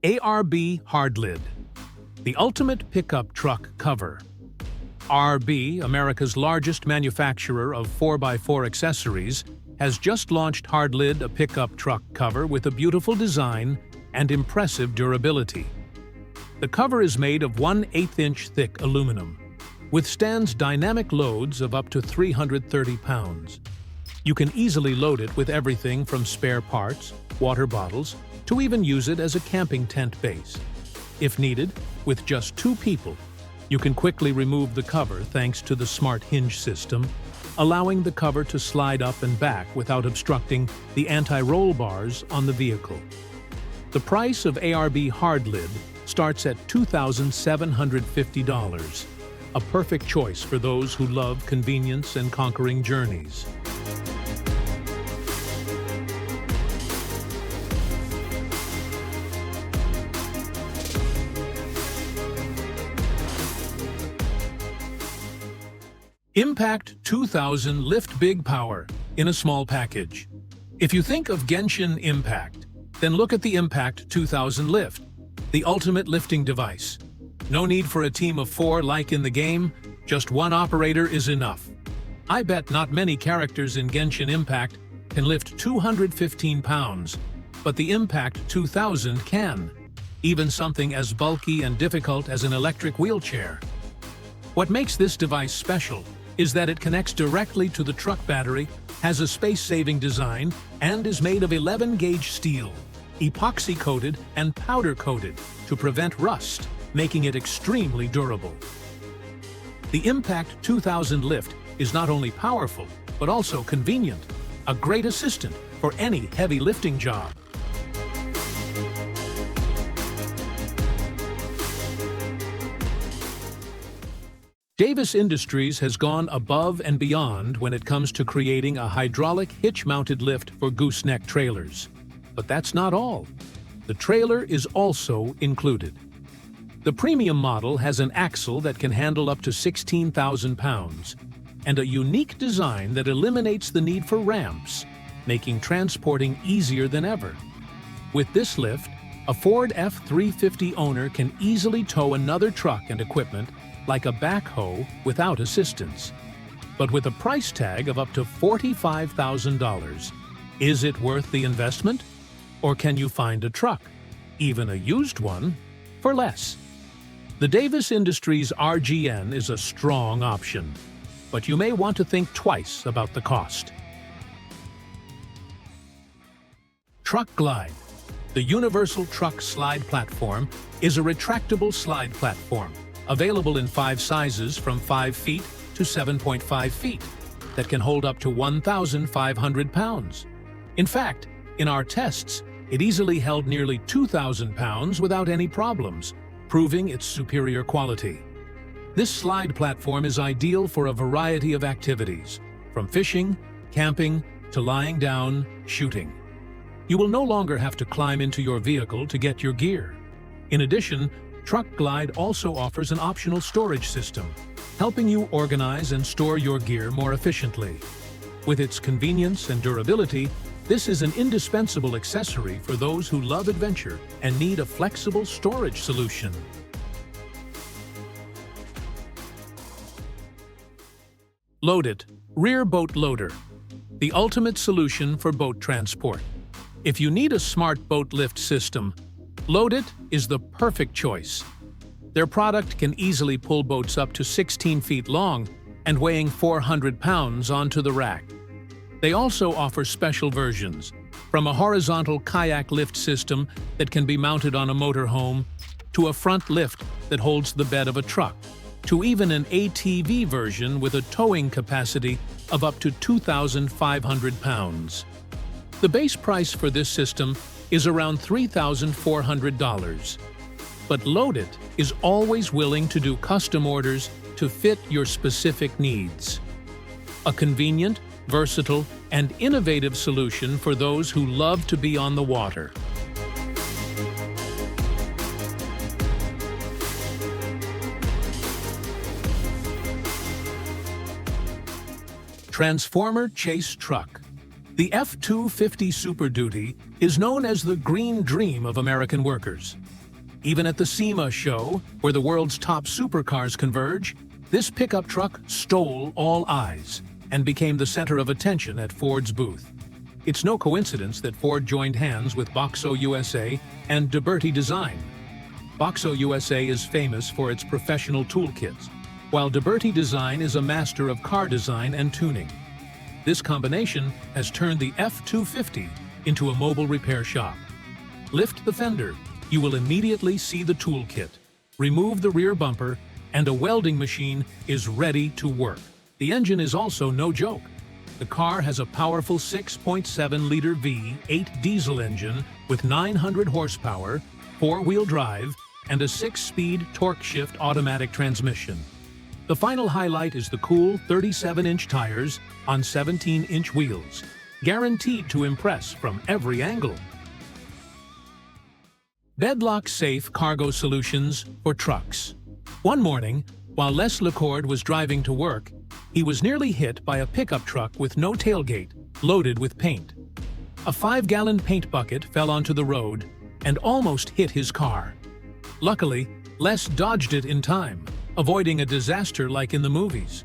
ARB HardLid, the ultimate pickup truck cover. ARB, America's largest manufacturer of 4x4 accessories, has just launched HardLid, a pickup truck cover with a beautiful design and impressive durability. The cover is made of 1/8-inch thick aluminum, withstands dynamic loads of up to 330 pounds. You can easily load it with everything from spare parts, water bottles, to even use it as a camping tent base. If needed, with just 2 people, you can quickly remove the cover thanks to the smart hinge system, allowing the cover to slide up and back without obstructing the anti-roll bars on the vehicle. The price of ARB HardLid starts at $2,750, a perfect choice for those who love convenience and conquering journeys. Impac 2000 Lift Big Power in a small package. If you think of Genshin Impact, then look at the Impac 2000 Lift, the ultimate lifting device. No need for a team of 4 like in the game, just one operator is enough. I bet not many characters in Genshin Impact can lift 215 pounds, but the Impac 2000 can, even something as bulky and difficult as an electric wheelchair. What makes this device special is that it connects directly to the truck battery, has a space-saving design, and is made of 11-gauge steel, epoxy-coated and powder-coated to prevent rust, making it extremely durable. The Impac 2000 Lift is not only powerful, but also convenient, a great assistant for any heavy lifting job. Davis Industries has gone above and beyond when it comes to creating a hydraulic hitch-mounted lift for gooseneck trailers. But that's not all. The trailer is also included. The premium model has an axle that can handle up to 16,000 pounds and a unique design that eliminates the need for ramps, making transporting easier than ever. With this lift, a Ford F-350 owner can easily tow another truck and equipment like a backhoe without assistance. But with a price tag of up to $45,000, is it worth the investment? Or can you find a truck, even a used one, for less? The Davis Industries RGN is a strong option, but you may want to think twice about the cost. TruckGlide, the universal truck slide platform, is a retractable slide platform available in 5 sizes from 5 feet to 7.5 feet that can hold up to 1,500 pounds. In fact, in our tests, it easily held nearly 2,000 pounds without any problems, proving its superior quality. This slide platform is ideal for a variety of activities, from fishing, camping, to lying down, shooting. You will no longer have to climb into your vehicle to get your gear. In addition, TruckGlide also offers an optional storage system, helping you organize and store your gear more efficiently. With its convenience and durability, this is an indispensable accessory for those who love adventure and need a flexible storage solution. Loadit Rear Boat Loader, the ultimate solution for boat transport. If you need a smart boat lift system, Loadit is the perfect choice. Their product can easily pull boats up to 16 feet long and weighing 400 pounds onto the rack. They also offer special versions, from a horizontal kayak lift system that can be mounted on a motorhome, to a front lift that holds the bed of a truck, to even an ATV version with a towing capacity of up to 2,500 pounds. The base price for this system is around $3,400. But Loadit is always willing to do custom orders to fit your specific needs. A convenient, versatile, and innovative solution for those who love to be on the water. Transformer Chase Truck. The F-250 Super Duty is known as the green dream of American workers. Even at the SEMA show, where the world's top supercars converge, this pickup truck stole all eyes and became the center of attention at Ford's booth. It's no coincidence that Ford joined hands with Boxo USA and Duberti Design. Boxo USA is famous for its professional toolkits, while Duberti Design is a master of car design and tuning. This combination has turned the F-250 into a mobile repair shop. Lift the fender, you will immediately see the toolkit. Remove the rear bumper, and a welding machine is ready to work. The engine is also no joke. The car has a powerful 6.7-liter V8 diesel engine with 900 horsepower, four-wheel drive, and a 6-speed torque-shift automatic transmission. The final highlight is the cool 37-inch tires on 17-inch wheels, guaranteed to impress from every angle. BedLock Safe Cargo Solutions for Trucks. One morning, while Les LeCourt was driving to work, he was nearly hit by a pickup truck with no tailgate, loaded with paint. A 5-gallon paint bucket fell onto the road and almost hit his car. Luckily, Les dodged it in time, avoiding a disaster like in the movies.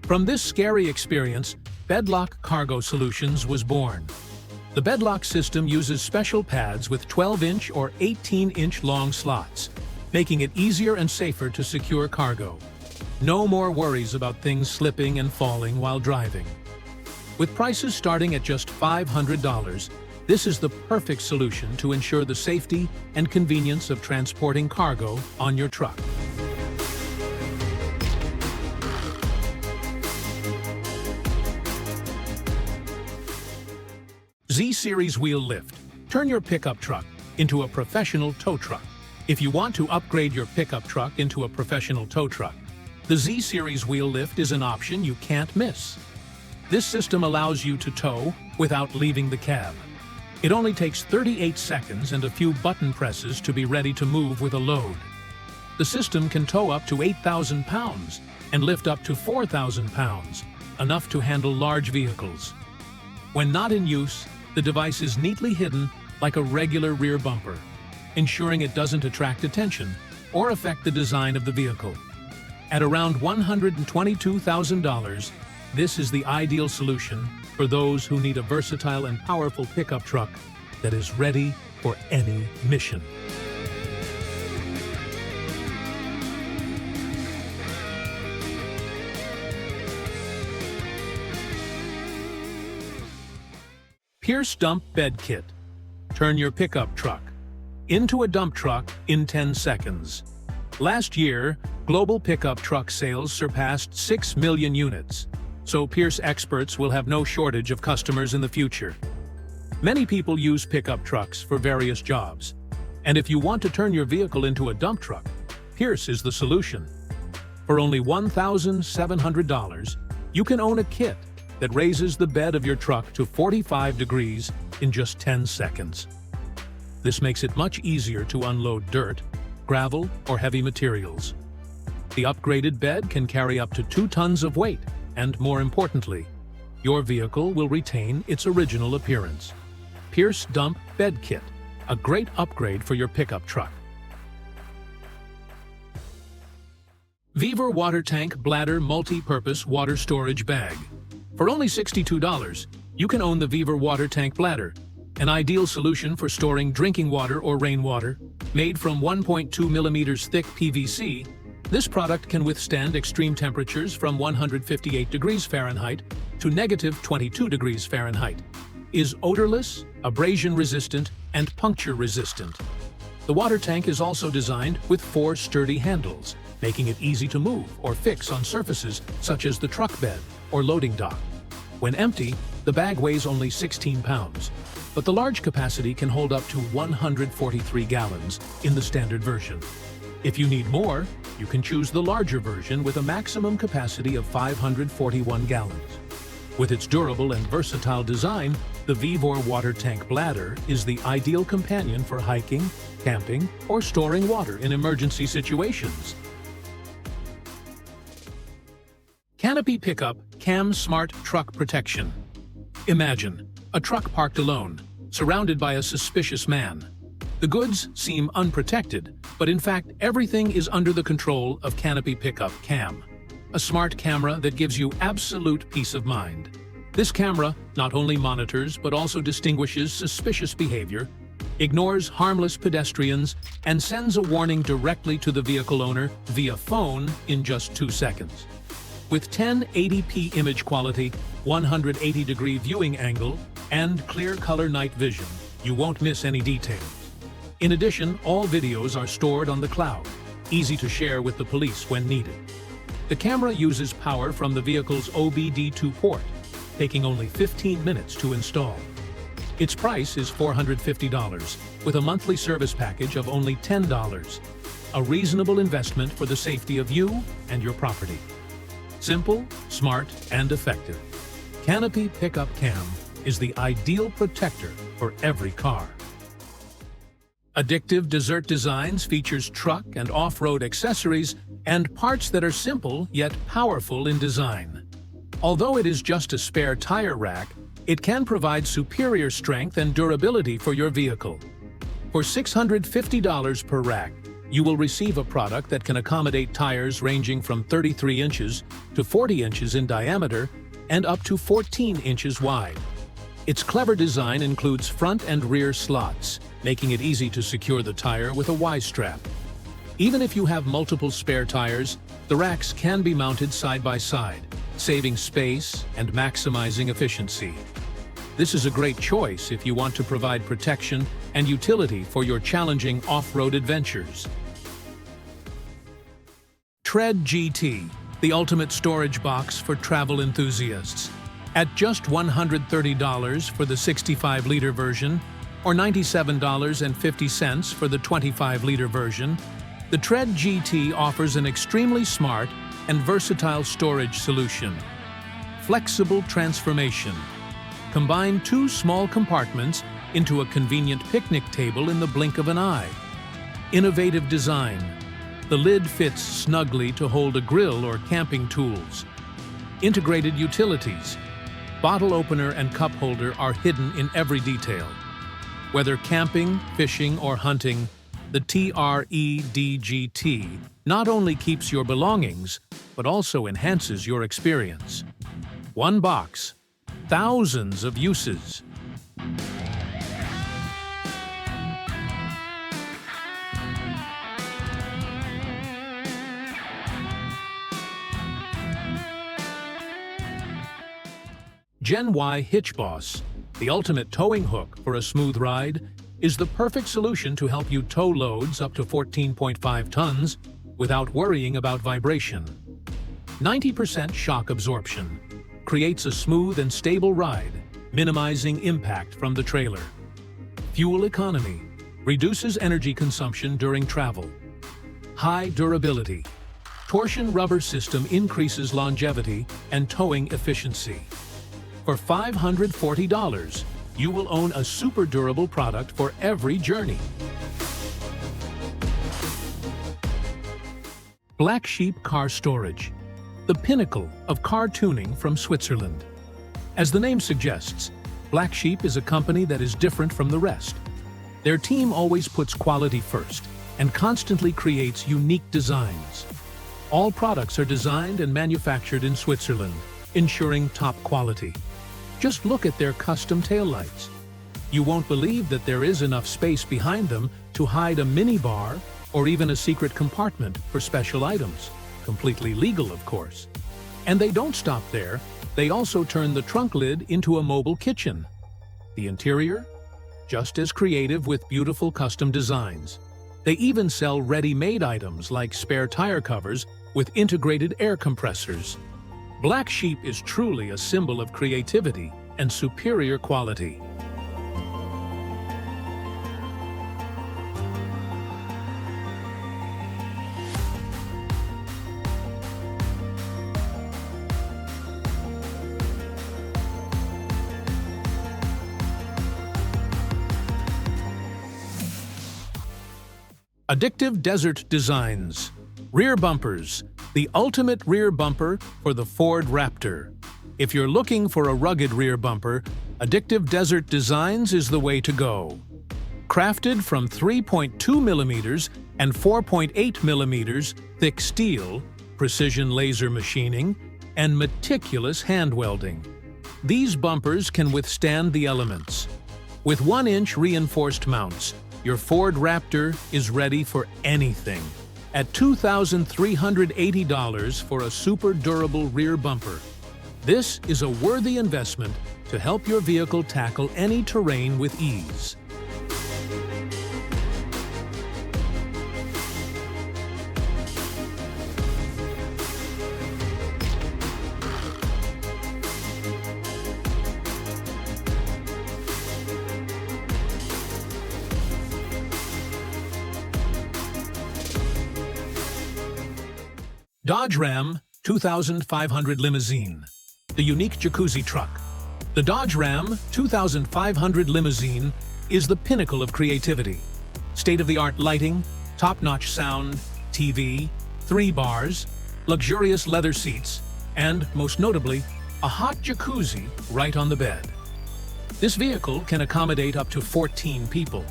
From this scary experience, BedLock Cargo Solutions was born. The BedLock system uses special pads with 12-inch or 18-inch long slots, making it easier and safer to secure cargo. No more worries about things slipping and falling while driving. With prices starting at just $500, this is the perfect solution to ensure the safety and convenience of transporting cargo on your truck. Z-Series Wheel Lift. Turn your pickup truck into a professional tow truck. If you want to upgrade your pickup truck into a professional tow truck, the Z-Series Wheel Lift is an option you can't miss. This system allows you to tow without leaving the cab. It only takes 38 seconds and a few button presses to be ready to move with a load. The system can tow up to 8,000 pounds and lift up to 4,000 pounds, enough to handle large vehicles. When not in use, the device is neatly hidden like a regular rear bumper, ensuring it doesn't attract attention or affect the design of the vehicle. At around $122,000, this is the ideal solution for those who need a versatile and powerful pickup truck that is ready for any mission. Pierce Dump Bed Kit. Turn your pickup truck into a dump truck in 10 seconds. Last year, global pickup truck sales surpassed 6 million units, so Pierce experts will have no shortage of customers in the future. Many people use pickup trucks for various jobs, and if you want to turn your vehicle into a dump truck, Pierce is the solution. For only $1,700, you can own a kit that raises the bed of your truck to 45 degrees in just 10 seconds. This makes it much easier to unload dirt, gravel, or heavy materials. The upgraded bed can carry up to 2 tons of weight, and more importantly, your vehicle will retain its original appearance. Pierce Dump Bed Kit, a great upgrade for your pickup truck. VEVOR Water Tank Bladder Multi-Purpose Water Storage Bag. For only $62, you can own the VEVOR Water Tank Bladder, an ideal solution for storing drinking water or rainwater. Made from 1.2 millimeters thick PVC, this product can withstand extreme temperatures from 158 degrees Fahrenheit to -22 degrees Fahrenheit, is odorless, abrasion-resistant, and puncture-resistant. The water tank is also designed with 4 sturdy handles, making it easy to move or fix on surfaces such as the truck bed or loading dock. When empty, the bag weighs only 16 pounds, but the large capacity can hold up to 143 gallons in the standard version. If you need more, you can choose the larger version with a maximum capacity of 541 gallons. With its durable and versatile design, the VEVOR Water Tank Bladder is the ideal companion for hiking, camping, or storing water in emergency situations. Canopy Pickup Cam Smart Truck Protection. Imagine a truck parked alone, surrounded by a suspicious man. The goods seem unprotected, but in fact everything is under the control of Canopy Pickup Cam, a smart camera that gives you absolute peace of mind. This camera not only monitors but also distinguishes suspicious behavior, ignores harmless pedestrians, and sends a warning directly to the vehicle owner via phone in just 2 seconds. With 1080p image quality, 180-degree viewing angle, and clear color night vision, you won't miss any details. In addition, all videos are stored on the cloud, easy to share with the police when needed. The camera uses power from the vehicle's OBD2 port, taking only 15 minutes to install. Its price is $450, with a monthly service package of only $10, a reasonable investment for the safety of you and your property. Simple, smart, and effective. Canopy Pickup Cam is the ideal protector for every car. Addictive Desert Designs features truck and off-road accessories and parts that are simple yet powerful in design. Although it is just a spare tire rack, it can provide superior strength and durability for your vehicle. For $650 per rack, you will receive a product that can accommodate tires ranging from 33 inches to 40 inches in diameter and up to 14 inches wide. Its clever design includes front and rear slots, making it easy to secure the tire with a Y-strap. Even if you have multiple spare tires, the racks can be mounted side by side, saving space and maximizing efficiency. This is a great choice if you want to provide protection and utility for your challenging off-road adventures. Tread GT, the ultimate storage box for travel enthusiasts. At just $130 for the 65-liter version, or $97.50 for the 25-liter version, the Tread GT offers an extremely smart and versatile storage solution. Flexible transformation. Combine 2 small compartments into a convenient picnic table in the blink of an eye. Innovative design. The lid fits snugly to hold a grill or camping tools. Integrated utilities. Bottle opener and cup holder are hidden in every detail. Whether camping, fishing, or hunting, the TRED GT not only keeps your belongings, but also enhances your experience. One box, thousands of uses. Gen Y Hitch Boss, the ultimate towing hook for a smooth ride, is the perfect solution to help you tow loads up to 14.5 tons without worrying about vibration. 90% shock absorption creates a smooth and stable ride, minimizing impact from the trailer. Fuel economy reduces energy consumption during travel. High durability. Torsion rubber system increases longevity and towing efficiency. For $540, you will own a super durable product for every journey. Black Sheep Car Storage, the pinnacle of car tuning from Switzerland. As the name suggests, Black Sheep is a company that is different from the rest. Their team always puts quality first and constantly creates unique designs. All products are designed and manufactured in Switzerland, ensuring top quality. Just look at their custom taillights. You won't believe that there is enough space behind them to hide a minibar or even a secret compartment for special items. Completely legal, of course. And they don't stop there. They also turn the trunk lid into a mobile kitchen. The interior? Just as creative with beautiful custom designs. They even sell ready-made items like spare tire covers with integrated air compressors. Black Sheep is truly a symbol of creativity and superior quality. Addictive Desert Designs, Rear bumpers, the ultimate rear bumper for the Ford Raptor. If you're looking for a rugged rear bumper, Addictive Desert Designs is the way to go. Crafted from 3.2 millimeters and 4.8 millimeters thick steel, precision laser machining, and meticulous hand welding, these bumpers can withstand the elements. With 1-inch reinforced mounts, your Ford Raptor is ready for anything. At $2,380 for a super durable rear bumper, this is a worthy investment to help your vehicle tackle any terrain with ease. Dodge Ram 2500 Limousine, the unique jacuzzi truck. The Dodge Ram 2500 Limousine is the pinnacle of creativity. State-of-the-art lighting, top-notch sound, TV, 3 bars, luxurious leather seats, and, most notably, a hot jacuzzi right on the bed. This vehicle can accommodate up to 14 people,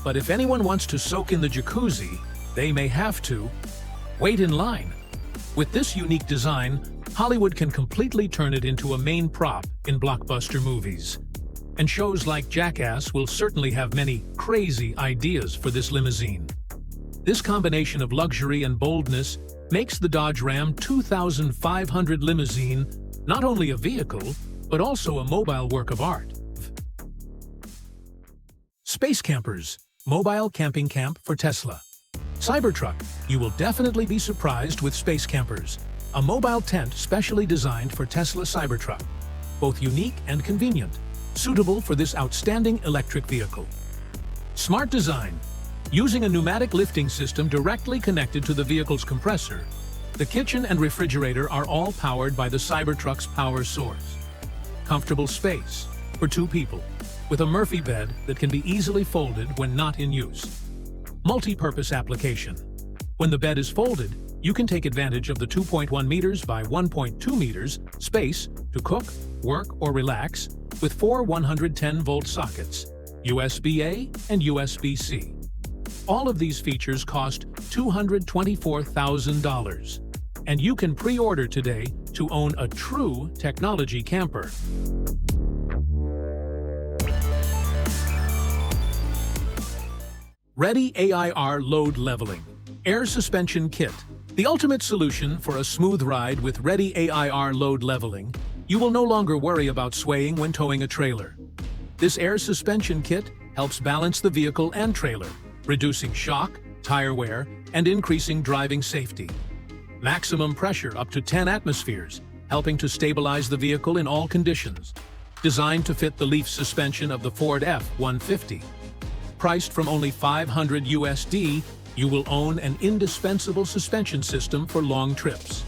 but if anyone wants to soak in the jacuzzi, they may have to wait in line. With this unique design, Hollywood can completely turn it into a main prop in blockbuster movies. And shows like Jackass will certainly have many crazy ideas for this limousine. This combination of luxury and boldness makes the Dodge Ram 2500 Limousine not only a vehicle, but also a mobile work of art. Space Campers, mobile camping camp for Tesla. Cybertruck, you will definitely be surprised with Space Campers, a mobile tent specially designed for Tesla Cybertruck. Both unique and convenient, suitable for this outstanding electric vehicle. Smart design, using a pneumatic lifting system directly connected to the vehicle's compressor. The kitchen and refrigerator are all powered by the Cybertruck's power source. Comfortable space for 2 people, with a Murphy bed that can be easily folded when not in use. Multi-purpose application. When the bed is folded, you can take advantage of the 2.1 meters by 1.2 meters space to cook, work, or relax with 4 110-volt sockets, USB-A and USB-C. All of these features cost $224,000, and you can pre-order today to own a true technology camper. ReadyAIR Load Leveling Air Suspension Kit. The ultimate solution for a smooth ride with ReadyAIR Load Leveling. You will no longer worry about swaying when towing a trailer. This air suspension kit helps balance the vehicle and trailer, reducing shock, tire wear, and increasing driving safety. Maximum pressure up to 10 atmospheres, helping to stabilize the vehicle in all conditions. Designed to fit the leaf suspension of the Ford F-150. Priced from only $500 USD, you will own an indispensable suspension system for long trips.